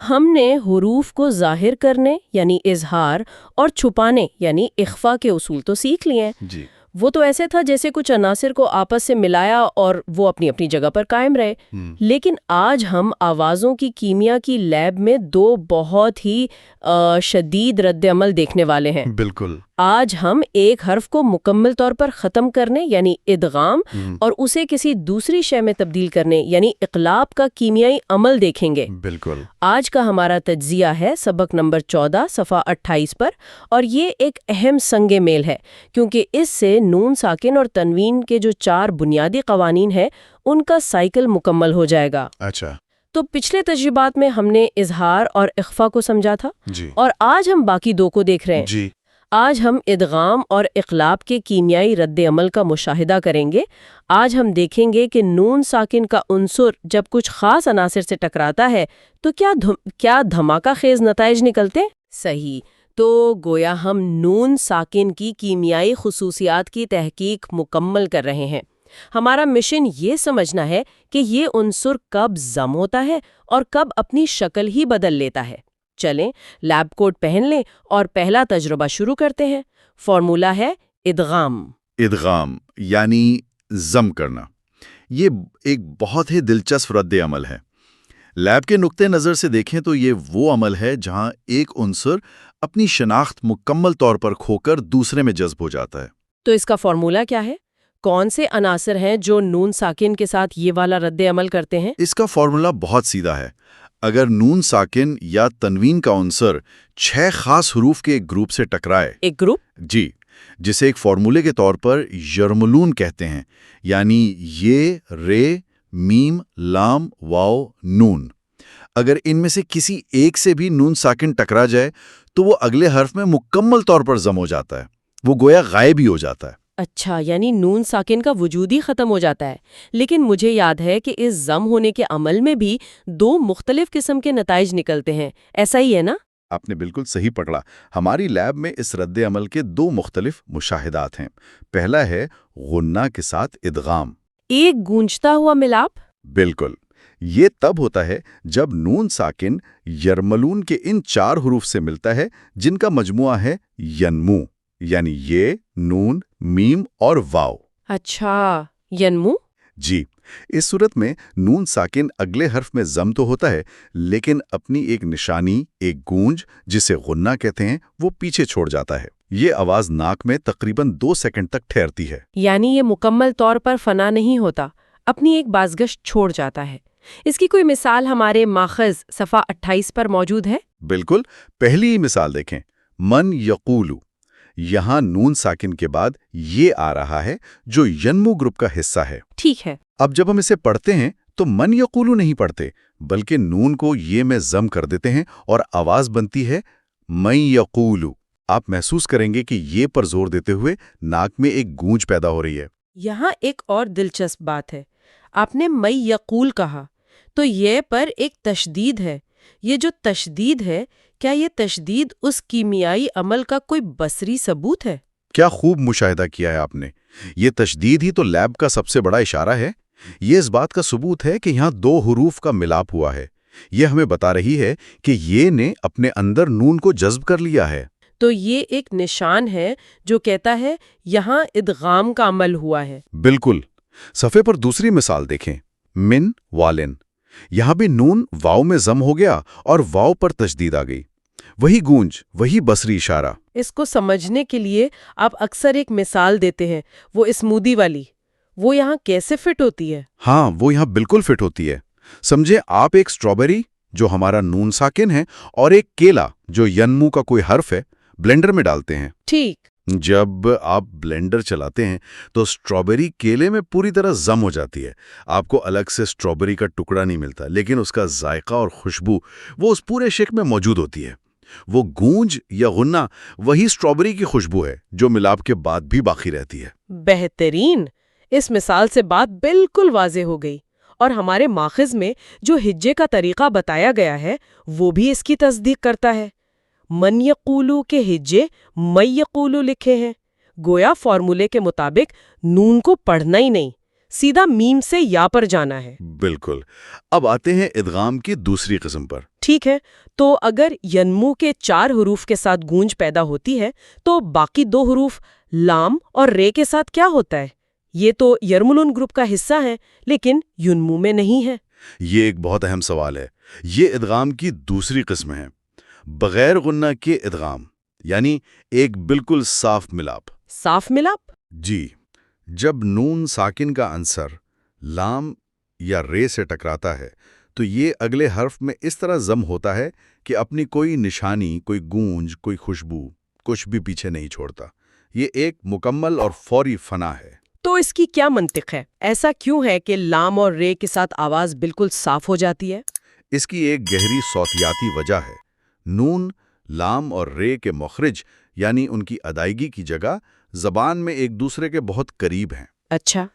ہم نے حروف کو ظاہر کرنے یعنی اظہار اور چھپانے یعنی اخفا کے اصول تو سیکھ لیے ہیں۔ جی وہ تو ایسے تھا جیسے کچھ عناصر کو آپس سے ملایا اور وہ اپنی اپنی جگہ پر قائم رہے۔ لیکن آج ہم آوازوں کی کیمیا کی لیب میں دو بہت ہی شدید رد عمل دیکھنے والے ہیں۔ بالکل۔ آج ہم ایک حرف کو مکمل طور پر ختم کرنے یعنی ادغام اور اسے کسی دوسری شے میں تبدیل کرنے یعنی اقلاب کا کیمیائی عمل دیکھیں گے۔ بالکل۔ آج کا ہمارا تجزیہ ہے سبق نمبر 14 صفحہ 28 پر، اور یہ ایک اہم سنگ میل ہے کیونکہ اس سے نون ساکن اور تنوین کے جو 4 بنیادی قوانین ہیں ان کا سائیکل مکمل ہو جائے گا۔ اچھا۔ تو پچھلے تجربات میں ہم نے اظہار اور اخفا کو سمجھا تھا، جی اور آج ہم باقی 2 کو دیکھ رہے ہیں۔ جی آج ہم ادغام اور اقلاب کے کیمیائی رد عمل کا مشاہدہ کریں گے۔ آج ہم دیکھیں گے کہ نون ساکن کا عنصر جب کچھ خاص عناصر سے ٹکراتا ہے تو کیا دھماکہ خیز نتائج نکلتے؟ صحیح، تو گویا ہم نون ساکن کی کیمیائی خصوصیات کی تحقیق مکمل کر رہے ہیں۔ ہمارا مشن یہ سمجھنا ہے کہ یہ عنصر کب ضم ہوتا ہے اور کب اپنی شکل ہی بدل لیتا ہے۔ چلیں لیب کوٹ پہن لیں اور پہلا تجربہ شروع کرتے ہیں۔ فارمولا ہے ادغام۔ ادغام یعنی ضم کرنا۔ یہ ایک بہت ہی دلچسپ رد عمل ہے۔ لیب کے نقطہ نظر سے دیکھیں تو یہ وہ عمل ہے جہاں ایک عنصر اپنی شناخت مکمل طور پر کھو کر دوسرے میں جذب ہو جاتا ہے۔ تو اس کا فارمولا کیا ہے؟ کون سے عناصر ہیں جو نون ساکن کے ساتھ یہ والا رد عمل کرتے ہیں؟ اس کا فارمولا بہت سیدھا ہے۔ اگر نون ساکن یا تنوین کا عنصر 6 خاص حروف کے ایک گروپ سے ٹکرائے، ایک گروپ؟ جی، جسے ایک فارمولے کے طور پر یرملون کہتے ہیں، یعنی یہ، رے، میم، لام، واو، نون، اگر ان میں سے کسی ایک سے بھی نون ساکن ٹکرا جائے تو وہ اگلے حرف میں مکمل طور پر ضم ہو جاتا ہے، وہ گویا غائب ہی ہو جاتا ہے۔ اچھا، یعنی نون ساکن کا وجود ہی ختم ہو جاتا ہے۔ لیکن مجھے یاد ہے کہ اس ضم ہونے کے عمل میں بھی 2 مختلف قسم کے نتائج نکلتے ہیں، ایسا ہی ہے نا؟ آپ نے بالکل صحیح پکڑا۔ ہماری لیب میں اس رد عمل کے 2 مختلف مشاہدات ہیں۔ پہلا ہے غنہ کے ساتھ ادغام۔ ایک گونجتا ہوا ملاپ؟ بالکل، یہ تب ہوتا ہے جب نون ساکن یرملون کے ان 4 حروف سے ملتا ہے جن کا مجموعہ ہے ینمو، یعنی یہ، نون، میم اور واو۔ اچھا، ینمو؟ جی، اس صورت میں نون ساکن اگلے حرف میں ضم تو ہوتا ہے لیکن اپنی ایک نشانی، ایک گونج جسے غنہ کہتے ہیں، وہ پیچھے چھوڑ جاتا ہے۔ یہ آواز ناک میں تقریباً 2 سیکنڈ تک ٹھہرتی ہے۔ یعنی یہ مکمل طور پر فنا نہیں ہوتا، اپنی ایک بازگشت چھوڑ جاتا ہے۔ اس کی کوئی مثال ہمارے ماخذ صفحہ 28 پر موجود ہے؟ بالکل، پہلی ہی مثال دیکھیں، من یقولو۔ یہاں نون ساکن کے بعد یہ آ رہا ہے جو ینمو گروپ کا حصہ ہے۔ ٹھیک ہے۔ اب جب ہم اسے پڑھتے ہیں تو من یقولو نہیں پڑھتے بلکہ نون کو یہ میں ضم کر دیتے ہیں اور آواز بنتی ہے من یقولو۔ آپ محسوس کریں گے کہ یہ پر زور دیتے ہوئے ناک میں ایک گونج پیدا ہو رہی ہے۔ یہاں ایک اور دلچسپ بات ہے، آپ نے من یقول کہا تو یہ پر ایک تشدید ہے۔ یہ جو تشدید ہے، کیا یہ تشدید اس کیمیائی عمل کا کوئی بصری ثبوت ہے؟ کیا خوب مشاہدہ کیا ہے آپ نے۔ یہ تشدید ہی تو لیب کا سب سے بڑا اشارہ ہے۔ یہ اس بات کا ثبوت ہے کہ یہاں 2 حروف کا ملاپ ہوا ہے۔ یہ ہمیں بتا رہی ہے کہ یہ نے اپنے اندر نون کو جذب کر لیا ہے۔ تو یہ ایک نشان ہے جو کہتا ہے یہاں ادغام کا عمل ہوا ہے۔ بالکل۔ صفحے پر دوسری مثال دیکھیں، من والن۔ یہاں بھی نون واو میں ضم ہو گیا اور واو پر تشدید آ گئی۔ وہی گونج، وہی بصری اشارہ۔ اس کو سمجھنے کے لیے آپ اکثر ایک مثال دیتے ہیں، وہ اسمودی والی، وہ یہاں کیسے فٹ ہوتی ہے؟ ہاں، وہ یہاں بالکل فٹ ہوتی ہے۔ سمجھے آپ ایک سٹرابیری جو ہمارا نون ساکن ہے اور ایک کیلا جو ینمو کا کوئی حرف ہے بلینڈر میں ڈالتے ہیں۔ ٹھیک۔ جب آپ بلینڈر چلاتے ہیں تو سٹرابیری کیلے میں پوری طرح ضم ہو جاتی ہے۔ آپ کو الگ سے سٹرابیری کا ٹکڑا نہیں ملتا لیکن اس کا ذائقہ اور خوشبو وہ اس پورے شیک میں موجود ہوتی ہے۔ وہ گونج یا غنہ وہی سٹرابیری کی خوشبو ہے جو ملاپ کے بعد بھی باقی رہتی ہے۔ بہترین۔ اس مثال سے بات بالکل واضح ہو گئی، اور ہمارے ماخذ میں جو ہجے کا طریقہ بتایا گیا ہے وہ بھی اس کی تصدیق کرتا ہے۔ من یقولو کے ہجے من یقولو لکھے ہیں، گویا فارمولے کے مطابق نون کو پڑھنا ہی نہیں، سیدھا میم سے یا پر جانا ہے۔ بالکل۔ اب آتے ہیں ادغام کی دوسری قسم پر۔ ٹھیک ہے، تو اگر ینمو کے 4 حروف کے ساتھ گونج پیدا ہوتی ہے تو باقی 2 حروف لام اور رے کے ساتھ کیا ہوتا ہے؟ یہ تو یرملون گروپ کا حصہ ہیں لیکن ینمو میں نہیں ہے۔ یہ ایک بہت اہم سوال ہے۔ یہ ادغام کی دوسری قسم ہے، بغیر غنہ کے ادغام، یعنی ایک بالکل صاف ملاپ۔ صاف ملاپ؟ جی، جب نون ساکن کا عنصر لام یا رے سے ٹکراتا ہے تو یہ اگلے حرف میں اس طرح ضم ہوتا ہے کہ اپنی کوئی نشانی، کوئی گونج، کوئی خوشبو، کچھ بھی پیچھے نہیں چھوڑتا۔ یہ ایک مکمل اور فوری فنا ہے۔ تو اس کی کیا منطق ہے؟ ایسا کیوں ہے کہ لام اور رے کے ساتھ آواز بالکل صاف ہو جاتی ہے؟ اس کی ایک گہری صوتیاتی وجہ ہے۔ نون، لام اور رے کے مخرج یعنی ان کی ادائیگی کی جگہ زبان میں ایک دوسرے کے بہت قریب ہیں۔ اچھا۔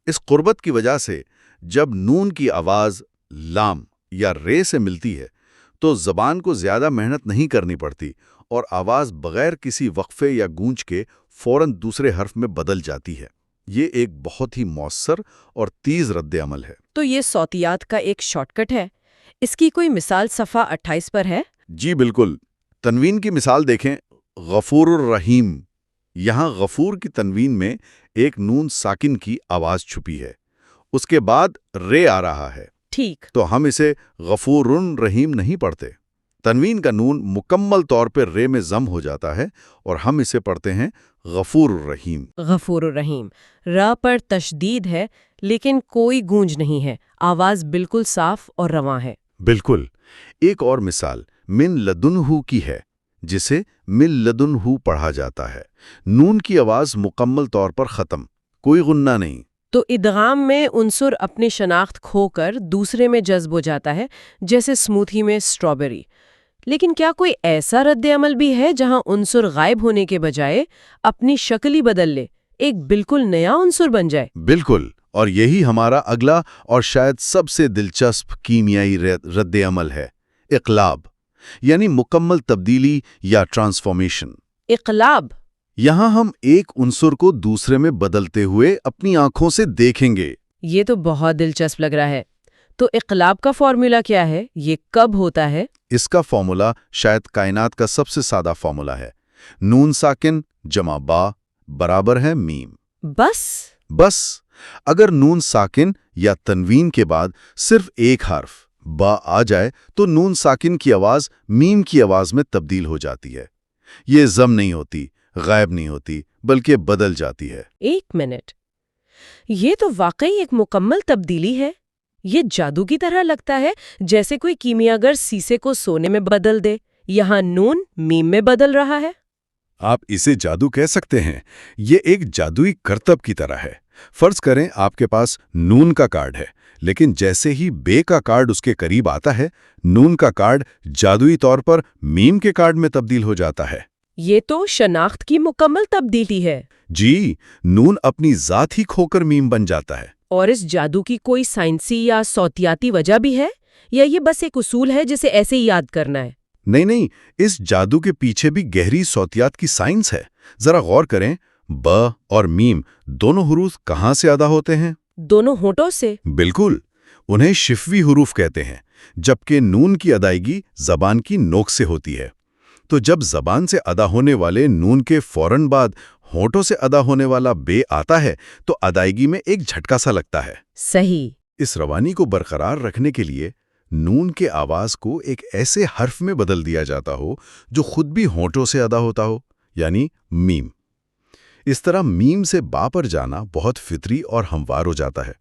اس قربت کی وجہ سے جب نون کی آواز لام یا رے سے ملتی ہے تو زبان کو زیادہ محنت نہیں کرنی پڑتی اور آواز بغیر کسی وقفے یا گونج کے فوراً دوسرے حرف میں بدل جاتی ہے۔ یہ ایک بہت ہی مؤثر اور تیز رد عمل ہے۔ تو یہ صوتیات کا ایک شارٹ کٹ ہے۔ اس کی کوئی مثال صفحہ 28 پر ہے؟ جی بالکل۔ تنوین کی مثال دیکھیں، غفور الرحیم۔ یہاں غفور کی تنوین میں ایک نون ساکن کی آواز چھپی ہے، اس کے بعد رے آ رہا ہے۔ ٹھیک۔ تو ہم اسے غفور رحیم نہیں پڑھتے۔ تنوین کا نون مکمل طور پر رے میں ضم ہو جاتا ہے اور ہم اسے پڑھتے ہیں غفور الرحیم۔ غفور الرحیم۔ را پر تشدید ہے لیکن کوئی گونج نہیں ہے، آواز بالکل صاف اور رواں ہے۔ بالکل۔ ایک اور مثال من لدنہ کی ہے، جسے من لدنہ پڑھا جاتا ہے۔ نون کی آواز مکمل طور پر ختم، کوئی غنہ نہیں۔ تو ادغام میں عنصر اپنی شناخت کھو کر دوسرے میں جذب ہو جاتا ہے، جیسے سموتھی میں اسٹرابیری۔ لیکن کیا کوئی ایسا رد عمل بھی ہے جہاں عنصر غائب ہونے کے بجائے اپنی شکل ہی بدل لے، ایک بالکل نیا عنصر بن جائے؟ بالکل، اور یہی ہمارا اگلا اور شاید سب سے دلچسپ کیمیائی رد عمل ہے، اقلاب، یعنی مکمل تبدیلی یا ٹرانسفارمیشن۔ اقلاب؟ یہاں ہم ایک عنصر کو دوسرے میں بدلتے ہوئے اپنی آنکھوں سے دیکھیں گے۔ یہ تو بہت دلچسپ لگ رہا ہے۔ تو اقلاب کا فارمولا کیا ہے؟ یہ کب ہوتا ہے؟ اس کا فارمولا شاید کائنات کا سب سے سادہ فارمولا ہے، نون ساکن جمع با برابر ہے میم۔ بس اگر نون ساکن یا تنوین کے بعد صرف ایک حرف با آ جائے تو نون ساکن کی آواز میم کی آواز میں تبدیل ہو جاتی ہے۔ یہ ضم نہیں ہوتی، غائب نہیں ہوتی، بلکہ بدل جاتی ہے۔ ایک منٹ، یہ تو واقعی ایک مکمل تبدیلی ہے۔ یہ جادو کی طرح لگتا ہے، جیسے کوئی کیمیاگر سیسے کو سونے میں بدل دے۔ یہاں نون میم میں بدل رہا ہے۔ آپ اسے جادو کہہ سکتے ہیں۔ یہ ایک جادوئی کرتب کی طرح ہے۔ فرض کریں آپ کے پاس نون کا کارڈ ہے، لیکن جیسے ہی بے کا کارڈ اس کے قریب آتا ہے، نون کا کارڈ جادوئی طور پر میم کے کارڈ میں تبدیل ہو جاتا ہے۔ یہ تو شناخت کی مکمل تبدیلی ہے۔ جی، نون اپنی ذات ہی کھو کر میم بن جاتا ہے۔ اور اس جادو کی کوئی سائنسی یا صوتیاتی وجہ بھی ہے، یا یہ بس ایک اصول ہے جسے ایسے ہی یاد کرنا ہے؟ نہیں، اس جادو کے پیچھے بھی گہری صوتیات کی سائنس ہے۔ ذرا غور کریں، ب اور میم دونوں حروف کہاں سے ادا ہوتے ہیں؟ دونوں ہونٹوں سے۔ بالکل، انہیں شفوی حروف کہتے ہیں، جبکہ نون کی ادائیگی زبان کی نوک سے ہوتی ہے۔ تو جب زبان سے ادا ہونے والے نون کے فوراً بعد ہونٹوں سے ادا ہونے والا بے آتا ہے تو ادائیگی میں ایک جھٹکا سا لگتا ہے۔ صحیح۔ اس روانی کو برقرار رکھنے کے لیے نون کے آواز کو ایک ایسے حرف میں بدل دیا جاتا ہو جو خود بھی ہونٹوں سے ادا ہوتا ہو، یعنی میم۔ اس طرح میم سے با پر جانا بہت فطری اور ہموار ہو جاتا ہے۔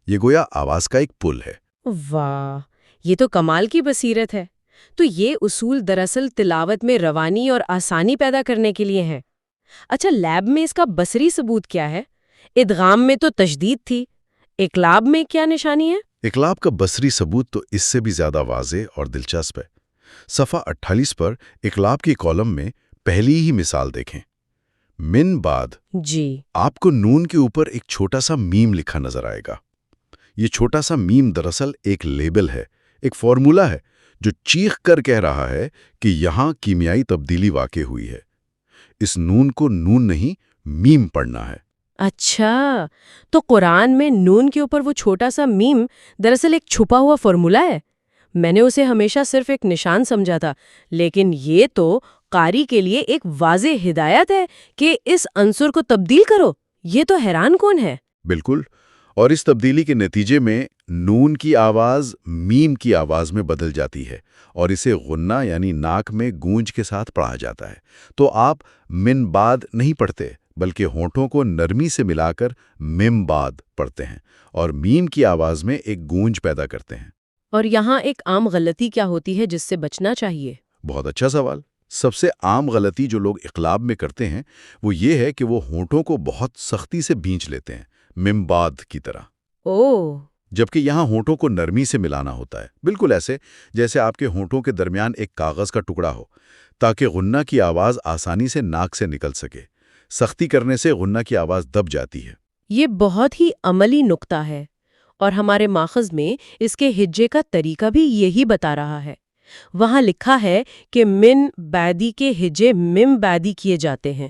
یہ گویا آواز کا ایک پل ہے۔ واہ، یہ تو کمال کی بصیرت ہے۔ تو یہ اصول دراصل تلاوت میں روانی اور آسانی پیدا کرنے کے لیے ہیں۔ اچھا، لیب میں اس کا بصری ثبوت کیا ہے؟ ادغام میں تو تشدید تھی، اقلاب میں کیا نشانی ہے؟ اقلاب کا بصری ثبوت تو اس سے بھی زیادہ واضح اور دلچسپ ہے۔ صفحہ 48 پر اقلاب کی کالم میں پہلی ہی مثال دیکھیں، من بعد۔ جی۔ آپ کو نون کے اوپر ایک چھوٹا سا میم لکھا نظر آئے گا۔ یہ چھوٹا سا میم دراصل ایک لیبل ہے، ایک فارمولا ہے جو چیخ کر کہہ رہا ہے کہ یہاں کیمیائی تبدیلی واقع ہوئی ہے۔ اس نون کو نون نہیں، میم پڑھنا ہے۔ اچھا، تو قرآن میں نون کے اوپر وہ چھوٹا سا میم دراصل ایک چھپا ہوا فارمولا ہے؟ میں نے اسے ہمیشہ صرف ایک نشان سمجھا تھا، لیکن یہ تو قاری کے لیے ایک واضح ہدایت ہے کہ اس عنصر کو تبدیل کرو۔ یہ تو حیران کون ہے۔ بالکل، اور اس تبدیلی کے نتیجے میں نون کی آواز میم کی آواز میں بدل جاتی ہے اور اسے غنہ یعنی ناک میں گونج کے ساتھ پڑھا جاتا ہے۔ تو آپ من بعد نہیں پڑھتے بلکہ ہونٹوں کو نرمی سے ملا کر مم بعد پڑھتے ہیں اور میم کی آواز میں ایک گونج پیدا کرتے ہیں۔ اور یہاں ایک عام غلطی کیا ہوتی ہے جس سے بچنا چاہیے؟ بہت اچھا سوال۔ سب سے عام غلطی جو لوگ اقلاب میں کرتے ہیں وہ یہ ہے کہ وہ ہونٹوں کو بہت سختی سے بھینچ لیتے ہیں، مم بعد کی طرح، اوہ، جبکہ یہاں ہونٹوں کو نرمی سے ملانا ہوتا ہے، بالکل ایسے جیسے آپ کے ہونٹوں کے درمیان ایک کاغذ کا ٹکڑا ہو، تاکہ غنہ کی آواز آسانی سے ناک سے نکل سکے۔ سختی کرنے سے غنہ کی آواز دب جاتی ہے۔ یہ بہت ہی عملی نکتہ ہے، اور ہمارے ماخذ میں اس کے ہجے کا طریقہ بھی یہی بتا رہا ہے۔ وہاں لکھا ہے کہ من بعدی کے ہجے مم بعدی کیے جاتے ہیں۔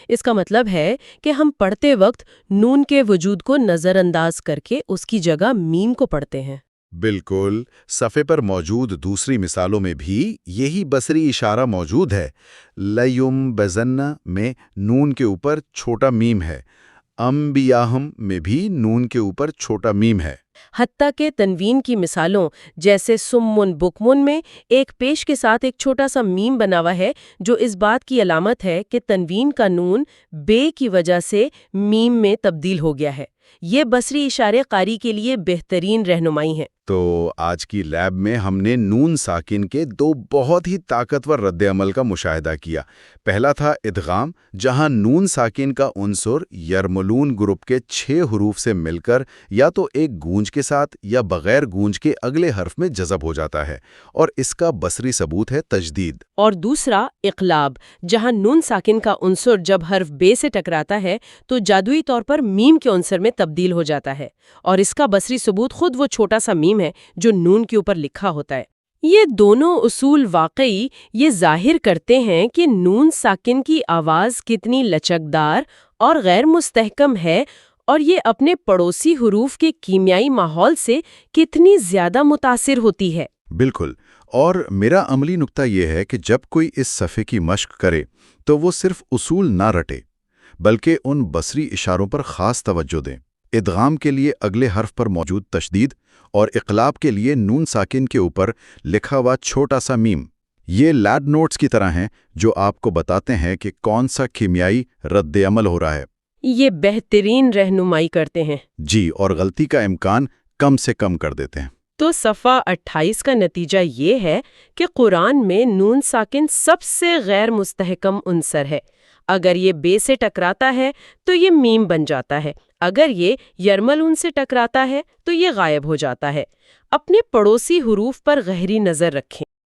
اس کا مطلب ہے کہ ہم پڑھتے وقت نون کے وجود کو نظر انداز کر کے اس کی جگہ میم کو پڑھتے ہیں۔ بالکل، صفحے پر موجود دوسری مثالوں میں بھی یہی بصری اشارہ موجود ہے۔ لَيُنبَذَنَّ میں نون کے اوپر چھوٹا میم ہے، انبیاہم میں بھی نون کے اوپر چھوٹا میم ہے۔ حتیٰ کہ تنوین کی مثالوں جیسے سمن بکمن میں ایک پیش کے ساتھ ایک چھوٹا سا میم بنا ہوا ہے، جو اس بات کی علامت ہے کہ تنوین کا نون بے کی وجہ سے میم میں تبدیل ہو گیا ہے۔ یہ بصری اشارے قاری کے لیے بہترین رہنمائی ہیں۔ تو آج کی لیب میں ہم نے نون ساکن کے دو بہت ہی طاقتور رد عمل کا مشاہدہ کیا۔ پہلا تھا ادغام، جہاں نون ساکن کا عنصر یرملون گروپ کے 6 حروف سے مل کر یا تو ایک گونج کے ساتھ یا بغیر گونج کے اگلے حرف میں جذب ہو جاتا ہے، اور اس کا بصری ثبوت ہے تجدید۔ اور دوسرا اقلاب، جہاں نون ساکن کا عنصر جب حرف بے سے ٹکراتا ہے تو جادوئی طور پر میم کے عنصر میں تبدیل ہو جاتا ہے، اور اس کا بصری ثبوت خود وہ چھوٹا سا میم ہے جو نون کے اوپر لکھا ہوتا ہے۔ یہ دونوں اصول واقعی یہ ظاہر کرتے ہیں کہ نون ساکن کی آواز کتنی لچکدار اور غیر مستحکم ہے، اور یہ اپنے پڑوسی حروف کے کیمیائی ماحول سے کتنی زیادہ متاثر ہوتی ہے۔ بالکل، اور میرا عملی نقطہ یہ ہے کہ جب کوئی اس صفحے کی مشق کرے تو وہ صرف اصول نہ رٹے بلکہ ان بصری اشاروں پر خاص توجہ دیں۔ ادغام کے لیے اگلے حرف پر موجود تشدید اور اقلاب کے لیے نون ساکن کے اوپر لکھا ہوا چھوٹا سا میم، یہ لیڈ نوٹس کی طرح ہیں جو آپ کو بتاتے ہیں کہ کون سا کیمیائی رد عمل ہو رہا ہے۔ یہ بہترین رہنمائی کرتے ہیں جی، اور غلطی کا امکان کم سے کم کر دیتے ہیں۔ تو صفحہ 28 کا نتیجہ یہ ہے کہ قرآن میں نون ساکن سب سے غیر مستحکم عنصر ہے۔ اگر یہ بے سے ٹکراتا ہے تو یہ میم بن جاتا ہے، اگر یہ یرملون سے ٹکراتا ہے تو یہ غائب ہو جاتا ہے۔ اپنے پڑوسی حروف پر گہری نظر رکھیں۔